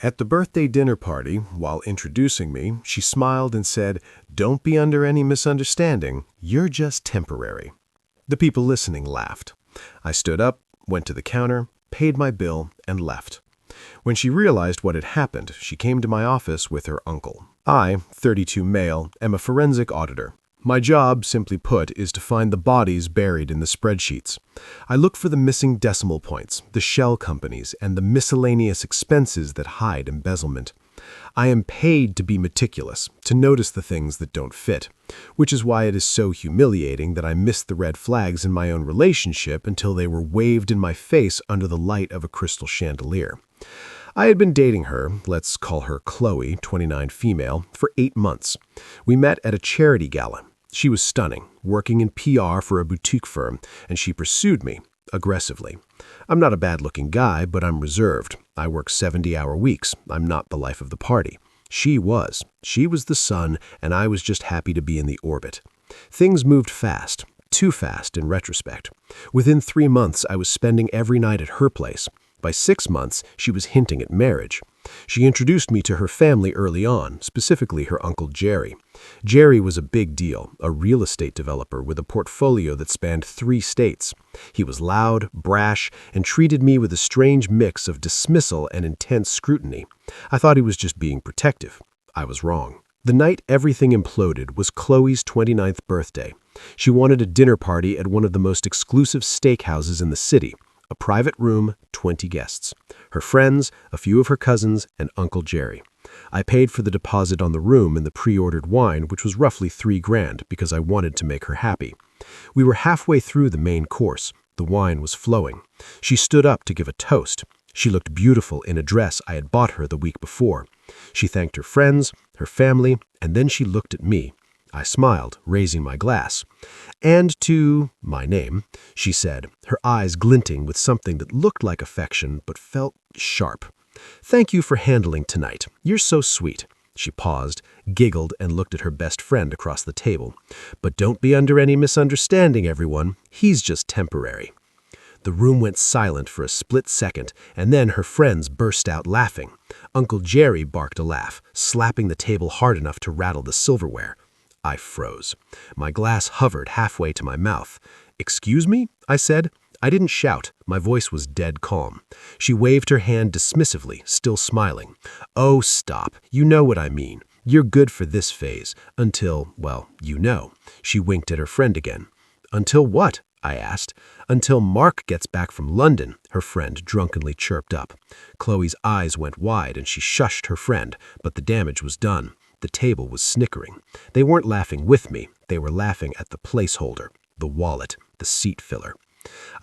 At the birthday dinner party, while introducing me, she smiled and said, "Don't be under any misunderstanding. You're just temporary." The people listening laughed. I stood up, went to the counter, paid my bill, and left. When she realized what had happened, she came to my office with her uncle. I, 32 male, am a forensic auditor. My job, simply put, is to find the bodies buried in the spreadsheets. I look for the missing decimal points, the shell companies, and the miscellaneous expenses that hide embezzlement. I am paid to be meticulous, to notice the things that don't fit, which is why it is so humiliating that I missed the red flags in my own relationship until they were waved in my face under the light of a crystal chandelier. I had been dating her, let's call her Qley, 29 female, for 8 months. We met at a charity gala. She was stunning, working in PR for a boutique firm, and she pursued me, aggressively. I'm not a bad-looking guy, but I'm reserved. I work 70-hour weeks. I'm not the life of the party. She was. She was the sun, and I was just happy to be in the orbit. Things moved fast. Too fast, in retrospect. Within 3 months, I was spending every night at her place. By 6 months, she was hinting at marriage. She introduced me to her family early on, specifically her uncle Jerry. Jerry was a big deal, a real estate developer with a portfolio that spanned 3 states. He was loud, brash, and treated me with a strange mix of dismissal and intense scrutiny. I thought he was just being protective. I was wrong. The night everything imploded was Qley's 29th birthday. She wanted a dinner party at one of the most exclusive steakhouses in the city. A private room, 20 guests. Her friends, a few of her cousins, and Uncle Jerry. I paid for the deposit on the room and the pre-ordered wine, which was roughly $3,000, because I wanted to make her happy. We were halfway through the main course. The wine was flowing. She stood up to give a toast. She looked beautiful in a dress I had bought her the week before. She thanked her friends, her family, and then she looked at me. I smiled, raising my glass. "And to my name," she said, her eyes glinting with something that looked like affection but felt sharp. "Thank you for handling tonight. You're so sweet." She paused, giggled, and looked at her best friend across the table. "But don't be under any misunderstanding, everyone. He's just temporary." The room went silent for a split second, and then her friends burst out laughing. Uncle Jerry barked a laugh, slapping the table hard enough to rattle the silverware. I froze. My glass hovered halfway to my mouth. "Excuse me?" I said. I didn't shout. My voice was dead calm. She waved her hand dismissively, still smiling. "Oh, stop. You know what I mean. You're good for this phase. Until, well, you know." She winked at her friend again. "Until what?" I asked. "Until Mark gets back from London," her friend drunkenly chirped up. Qley's eyes went wide and she shushed her friend, but the damage was done. The table was snickering. They weren't laughing with me. They were laughing at the placeholder, the wallet, the seat filler.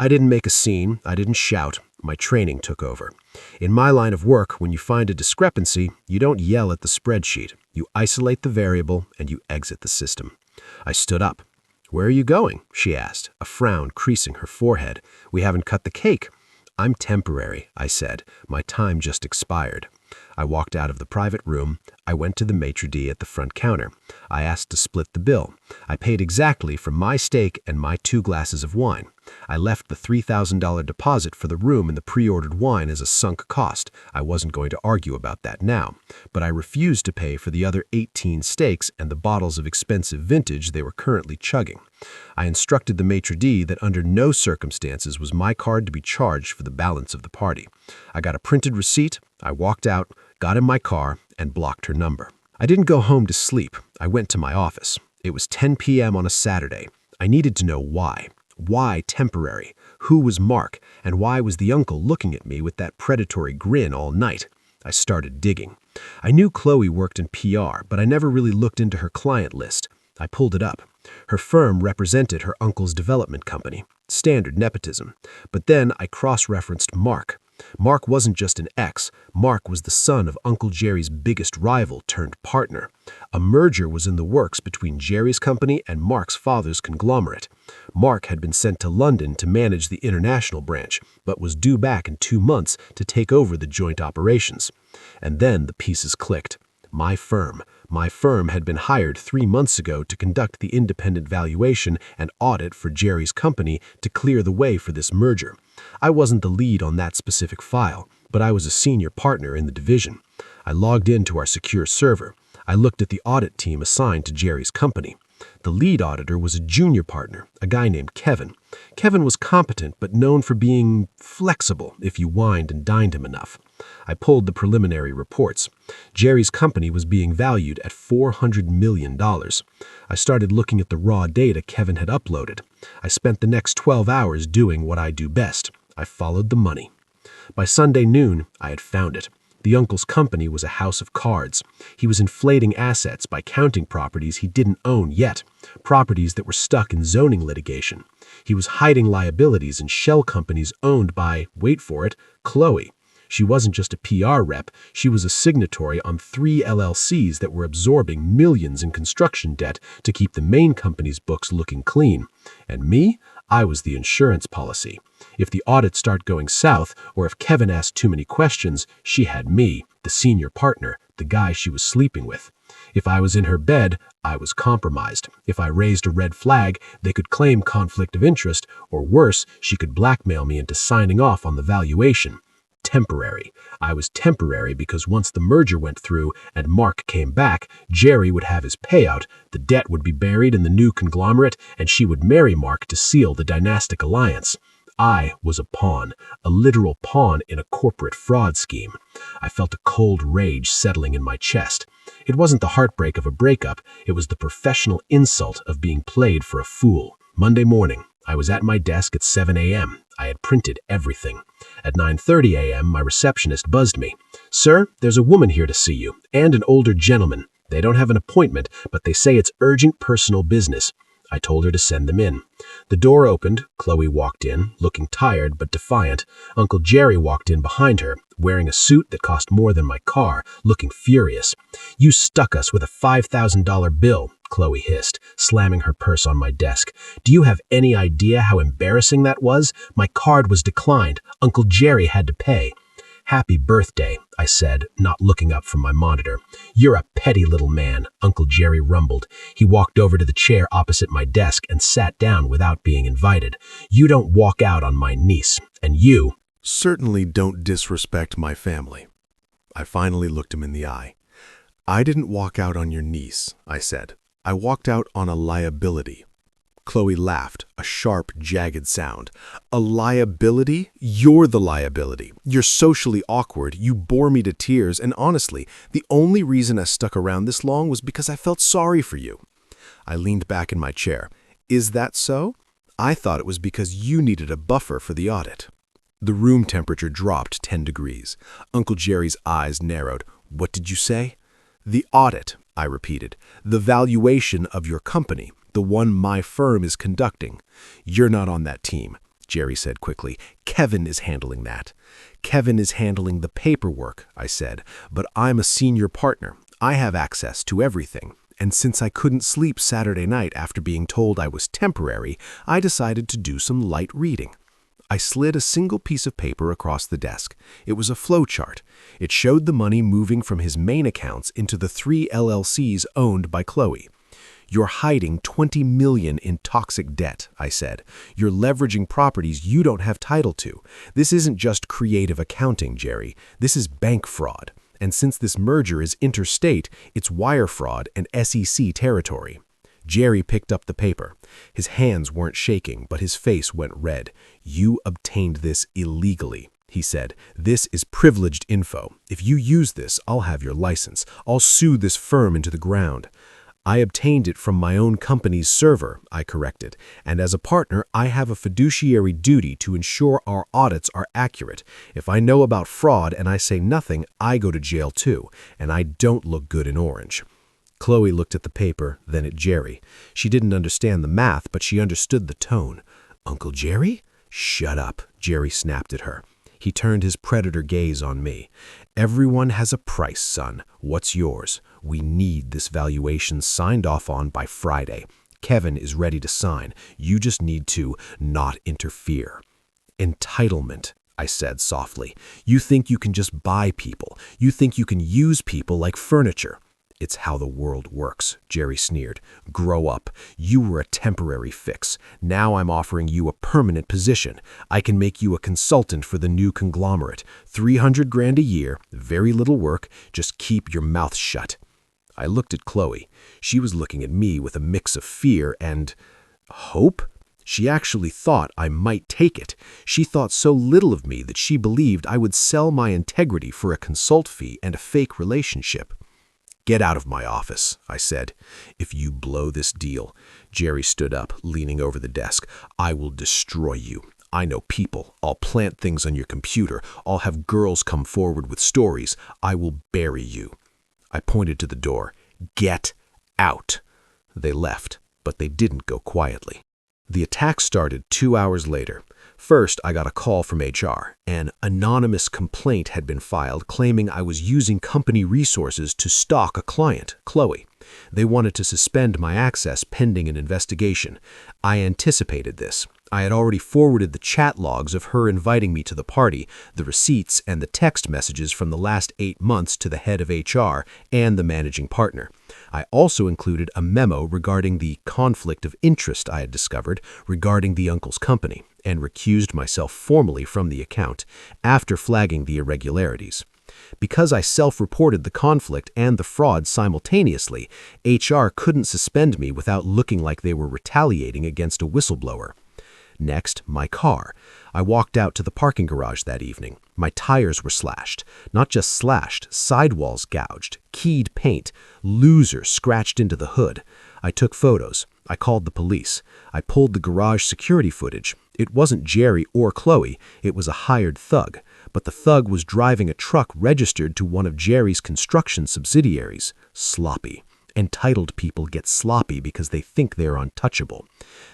I didn't make a scene. I didn't shout. My training took over. In my line of work, when you find a discrepancy, you don't yell at the spreadsheet. You isolate the variable and you exit the system. I stood up. "Where are you going?" she asked, a frown creasing her forehead. "We haven't cut the cake." "I'm temporary," I said. "My time just expired." I walked out of the private room. I went to the maitre d' at the front counter. I asked to split the bill. I paid exactly for my steak and my 2 glasses of wine. I left the $3,000 deposit for the room and the pre-ordered wine as a sunk cost. I wasn't going to argue about that now. But I refused to pay for the other 18 steaks and the bottles of expensive vintage they were currently chugging. I instructed the maitre d' that under no circumstances was my card to be charged for the balance of the party. I got a printed receipt. I walked out, got in my car, and blocked her number. I didn't go home to sleep. I went to my office. It was 10 p.m. on a Saturday. I needed to know why. Why temporary? Who was Mark? And why was the uncle looking at me with that predatory grin all night? I started digging. I knew Qley worked in PR, but I never really looked into her client list. I pulled it up. Her firm represented her uncle's development company. Standard nepotism. But then I cross-referenced Mark. Mark wasn't just an ex. Mark was the son of Uncle Jerry's biggest rival turned partner. A merger was in the works between Jerry's company and Mark's father's conglomerate. Mark had been sent to London to manage the international branch, but was due back in 2 months to take over the joint operations. And then the pieces clicked. My firm had been hired 3 months ago to conduct the independent valuation and audit for Jerry's company to clear the way for this merger. I wasn't the lead on that specific file, but I was a senior partner in the division. I logged into our secure server. I looked at the audit team assigned to Jerry's company. The lead auditor was a junior partner, a guy named Kevin. Kevin was competent but known for being flexible if you wined and dined him enough. I pulled the preliminary reports. Jerry's company was being valued at $400 million. I started looking at the raw data Kevin had uploaded. I spent the next 12 hours doing what I do best. I followed the money. By Sunday noon, I had found it. The uncle's company was a house of cards. He was inflating assets by counting properties he didn't own yet, properties that were stuck in zoning litigation. He was hiding liabilities in shell companies owned by, wait for it, Qley. She wasn't just a PR rep, she was a signatory on 3 LLCs that were absorbing millions in construction debt to keep the main company's books looking clean. And me? I was the insurance policy. If the audits start going south, or if Kevin asked too many questions, she had me, the senior partner, the guy she was sleeping with. If I was in her bed, I was compromised. If I raised a red flag, they could claim conflict of interest, or worse, she could blackmail me into signing off on the valuation. Temporary. I was temporary because once the merger went through and Mark came back, Jerry would have his payout, the debt would be buried in the new conglomerate, and she would marry Mark to seal the dynastic alliance. I was a pawn, a literal pawn in a corporate fraud scheme. I felt a cold rage settling in my chest. It wasn't the heartbreak of a breakup, it was the professional insult of being played for a fool. Monday morning, I was at my desk at 7 a.m. I had printed everything. At 9:30 a.m., my receptionist buzzed me. "Sir, there's a woman here to see you, and an older gentleman. They don't have an appointment, but they say it's urgent personal business." I told her to send them in. The door opened. Qley walked in, looking tired but defiant. Uncle Jerry walked in behind her, wearing a suit that cost more than my car, looking furious. "You stuck us with a $5,000 bill," Qley hissed, slamming her purse on my desk. "Do you have any idea how embarrassing that was? My card was declined. Uncle Jerry had to pay." "Happy birthday," I said, not looking up from my monitor. "You're a petty little man," Uncle Jerry rumbled. He walked over to the chair opposite my desk and sat down without being invited. "You don't walk out on my niece, and you certainly don't disrespect my family." I finally looked him in the eye. "I didn't walk out on your niece," I said. "I walked out on a liability." Qley laughed, a sharp, jagged sound. "A liability? You're the liability. You're socially awkward, you bore me to tears, and honestly, the only reason I stuck around this long was because I felt sorry for you." I leaned back in my chair. "Is that so? I thought it was because you needed a buffer for the audit." The room temperature dropped 10 degrees. Uncle Jerry's eyes narrowed. "What did you say?" "The audit," I repeated. "The valuation of your company. The one my firm is conducting." "You're not on that team," Jerry said quickly. "Kevin is handling that." "Kevin is handling the paperwork," I said, "but I'm a senior partner. I have access to everything. And since I couldn't sleep Saturday night after being told I was temporary, I decided to do some light reading." I slid a single piece of paper across the desk. It was a flow chart. It showed the money moving from his main accounts into the 3 LLCs owned by Qley. "You're hiding $20 million in toxic debt," I said. "You're leveraging properties you don't have title to. This isn't just creative accounting, Jerry. This is bank fraud. And since this merger is interstate, it's wire fraud and SEC territory." Jerry picked up the paper. His hands weren't shaking, but his face went red. "You obtained this illegally," he said. "This is privileged info. If you use this, I'll have your license. I'll sue this firm into the ground." "I obtained it from my own company's server," I corrected, "and as a partner, I have a fiduciary duty to ensure our audits are accurate. If I know about fraud and I say nothing, I go to jail too, and I don't look good in orange." Qley looked at the paper, then at Jerry. She didn't understand the math, but she understood the tone. "Uncle Jerry?" "Shut up," Jerry snapped at her. He turned his predator gaze on me. "Everyone has a price, son. What's yours? We need this valuation signed off on by Friday. Kevin is ready to sign. You just need to not interfere." "Entitlement," I said softly. "You think you can just buy people. You think you can use people like furniture." "It's how the world works," Jerry sneered. "Grow up. You were a temporary fix. Now I'm offering you a permanent position. I can make you a consultant for the new conglomerate. 300 grand a year, very little work, just keep your mouth shut." I looked at Qley. She was looking at me with a mix of fear and hope. She actually thought I might take it. She thought so little of me that she believed I would sell my integrity for a consult fee and a fake relationship. "Get out of my office," I said. "If you blow this deal," Jerry stood up, leaning over the desk, "I will destroy you. I know people. I'll plant things on your computer. I'll have girls come forward with stories. I will bury you." I pointed to the door. "Get out." They left, but they didn't go quietly. The attack started 2 hours later. First, I got a call from HR. An anonymous complaint had been filed claiming I was using company resources to stalk a client, Qley. They wanted to suspend my access pending an investigation. I anticipated this. I had already forwarded the chat logs of her inviting me to the party, the receipts, and the text messages from the last 8 months to the head of HR and the managing partner. I also included a memo regarding the conflict of interest I had discovered regarding the uncle's company, and recused myself formally from the account after flagging the irregularities. Because I self-reported the conflict and the fraud simultaneously, HR couldn't suspend me without looking like they were retaliating against a whistleblower. Next, my car. I walked out to the parking garage that evening. My tires were slashed. Not just slashed, sidewalls gouged, keyed paint, loser scratched into the hood. I took photos. I called the police. I pulled the garage security footage. It wasn't Jerry or Qley. It was a hired thug. But the thug was driving a truck registered to one of Jerry's construction subsidiaries. Sloppy. Entitled people get sloppy because they think they're untouchable.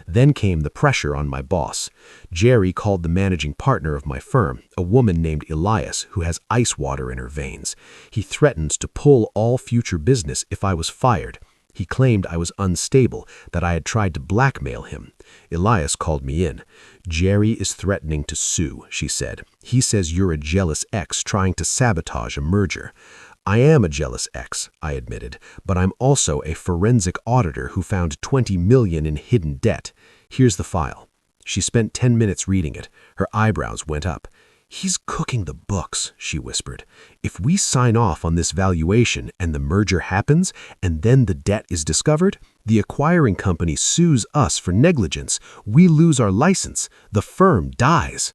Then came the pressure on my boss. Jerry called the managing partner of my firm, a woman named Elias who has ice water in her veins. He threatens to pull all future business if I was fired. He claimed I was unstable, that I had tried to blackmail him. Elias called me in. "Jerry is threatening to sue," she said. "He says you're a jealous ex trying to sabotage a merger." "I am a jealous ex," I admitted, "but I'm also a forensic auditor who found $20 million in hidden debt. Here's the file." She spent 10 minutes reading it. Her eyebrows went up. "He's cooking the books," she whispered. "If we sign off on this valuation and the merger happens, and then the debt is discovered, the acquiring company sues us for negligence. We lose our license. The firm dies."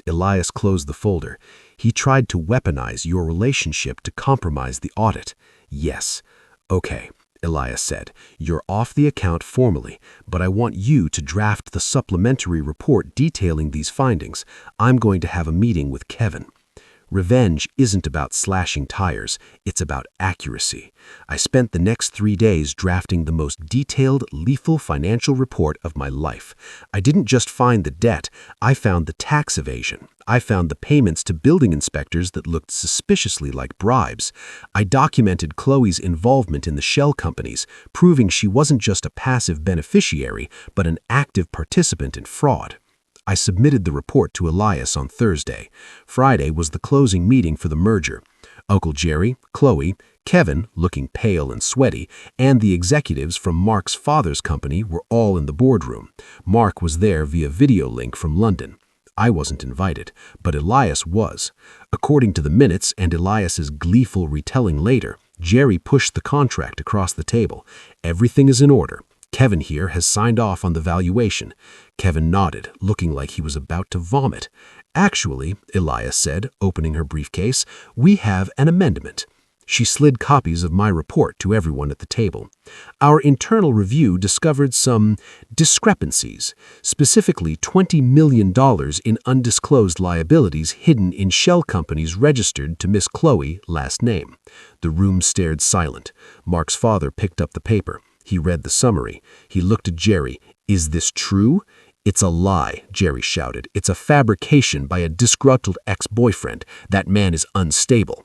Elias closed the folder. "He tried to weaponize your relationship to compromise the audit." "Yes." "Okay," Elias said. "You're off the account formally, but I want you to draft the supplementary report detailing these findings. I'm going to have a meeting with Kevin." Revenge isn't about slashing tires, it's about accuracy. I spent the next 3 days drafting the most detailed, lethal financial report of my life. I didn't just find the debt, I found the tax evasion. I found the payments to building inspectors that looked suspiciously like bribes. I documented Qley's involvement in the shell companies, proving she wasn't just a passive beneficiary, but an active participant in fraud. I submitted the report to Elias on Thursday. Friday was the closing meeting for the merger. Uncle Jerry, Qley, Kevin, looking pale and sweaty, and the executives from Mark's father's company were all in the boardroom. Mark was there via video link from London. I wasn't invited, but Elias was. According to the minutes and Elias's gleeful retelling later, Jerry pushed the contract across the table. "Everything is in order. Kevin here has signed off on the valuation." Kevin nodded, looking like he was about to vomit. "Actually," Elias said, opening her briefcase, "we have an amendment." She slid copies of my report to everyone at the table. "Our internal review discovered some discrepancies, specifically $20 million in undisclosed liabilities hidden in shell companies registered to Miss Qley, last name." The room stared silent. Mark's father picked up the paper. He read the summary. He looked at Jerry. "Is this true?" "It's a lie," Jerry shouted. "It's a fabrication by a disgruntled ex-boyfriend. That man is unstable."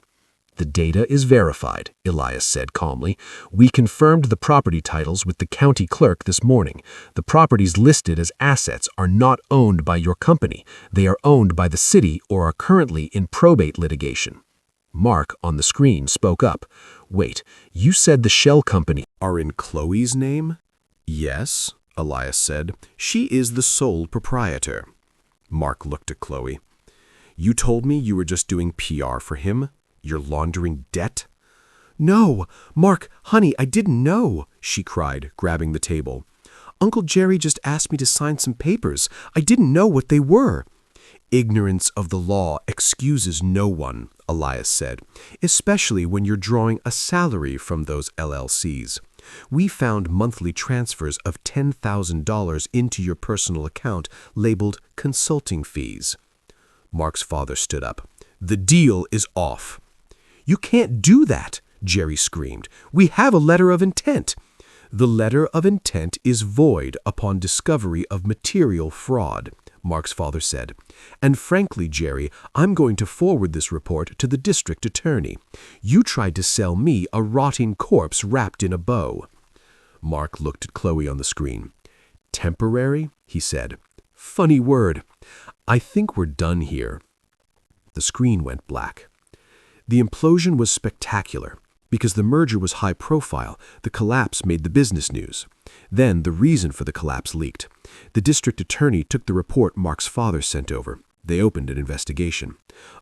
"The data is verified," Elias said calmly. "We confirmed the property titles with the county clerk this morning. The properties listed as assets are not owned by your company. They are owned by the city or are currently in probate litigation." Mark, on the screen, spoke up. "Wait, you said the shell company Are in Qley's name?" "Yes," Elias said. "She is the sole proprietor." Mark looked at Qley. "You told me you were just doing PR for him? You're laundering debt?" "No, Mark, honey, I didn't know," she cried, grabbing the table. "Uncle Jerry just asked me to sign some papers. I didn't know what they were." "Ignorance of the law excuses no one," Elias said, "especially when you're drawing a salary from those LLCs. We found monthly transfers of $10,000 into your personal account labeled consulting fees." Mark's father stood up. "The deal is off." "You can't do that," Jerry screamed. "We have a letter of intent." "The letter of intent is void upon discovery of material fraud," Mark's father said. "And frankly, Jerry, I'm going to forward this report to the district attorney. You tried to sell me a rotting corpse wrapped in a bow." Mark looked at Qley on the screen. "Temporary?" he said. "Funny word. I think we're done here." The screen went black. The implosion was spectacular. Because the merger was high profile, the collapse made the business news. Then the reason for the collapse leaked. The district attorney took the report Mark's father sent over. They opened an investigation.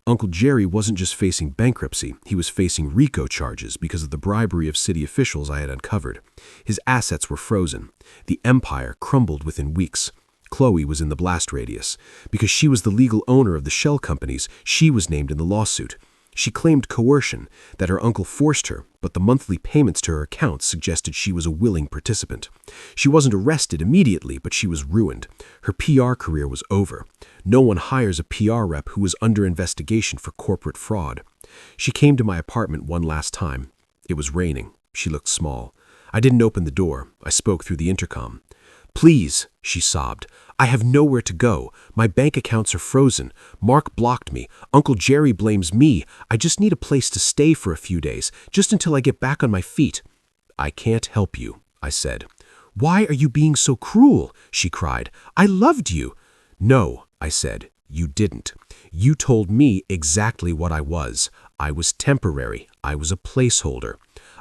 Uncle Jerry wasn't just facing bankruptcy, he was facing RICO charges because of the bribery of city officials I had uncovered. His assets were frozen. The empire crumbled within weeks. Qley was in the blast radius. Because she was the legal owner of the shell companies, she was named in the lawsuit. She claimed coercion, that her uncle forced her, but the monthly payments to her accounts suggested she was a willing participant. She wasn't arrested immediately, but she was ruined. Her PR career was over. No one hires a PR rep who was under investigation for corporate fraud. She came to my apartment one last time. It was raining. She looked small. I didn't open the door. I spoke through the intercom. "Please," she sobbed. "I have nowhere to go. My bank accounts are frozen. Mark blocked me. Uncle Jerry blames me. I just need a place to stay for a few days, just until I get back on my feet." "I can't help you," I said. "Why are you being so cruel?" she cried. "I loved you." "No," I said, "you didn't. You told me exactly what I was. I was temporary. I was a placeholder."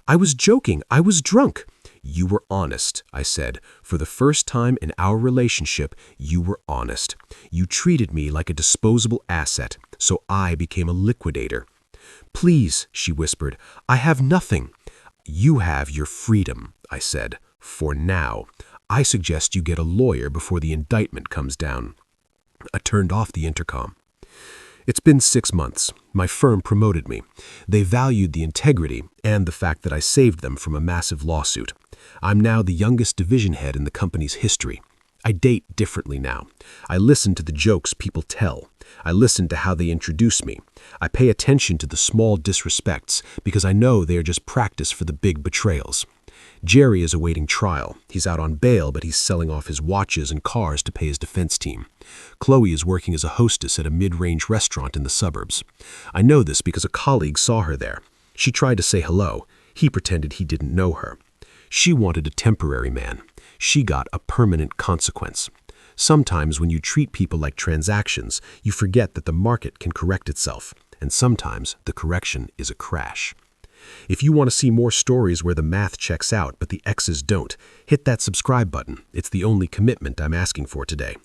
"I was joking. I was drunk." "You were honest," I said. "For the first time in our relationship, you were honest. You treated me like a disposable asset, so I became a liquidator." "Please," she whispered, "I have nothing." "You have your freedom," I said, "for now. I suggest you get a lawyer before the indictment comes down." I turned off the intercom. It's been 6 months. My firm promoted me. They valued the integrity and the fact that I saved them from a massive lawsuit. I'm now the youngest division head in the company's history. I date differently now. I listen to the jokes people tell. I listen to how they introduce me. I pay attention to the small disrespects because I know they are just practice for the big betrayals. Jerry is awaiting trial. He's out on bail, but he's selling off his watches and cars to pay his defense team. Qley is working as a hostess at a mid-range restaurant in the suburbs. I know this because a colleague saw her there. She tried to say hello. He pretended he didn't know her. She wanted a temporary man. She got a permanent consequence. Sometimes when you treat people like transactions, you forget that the market can correct itself, and sometimes the correction is a crash. If you want to see more stories where the math checks out but the X's don't, hit that subscribe button. It's the only commitment I'm asking for today.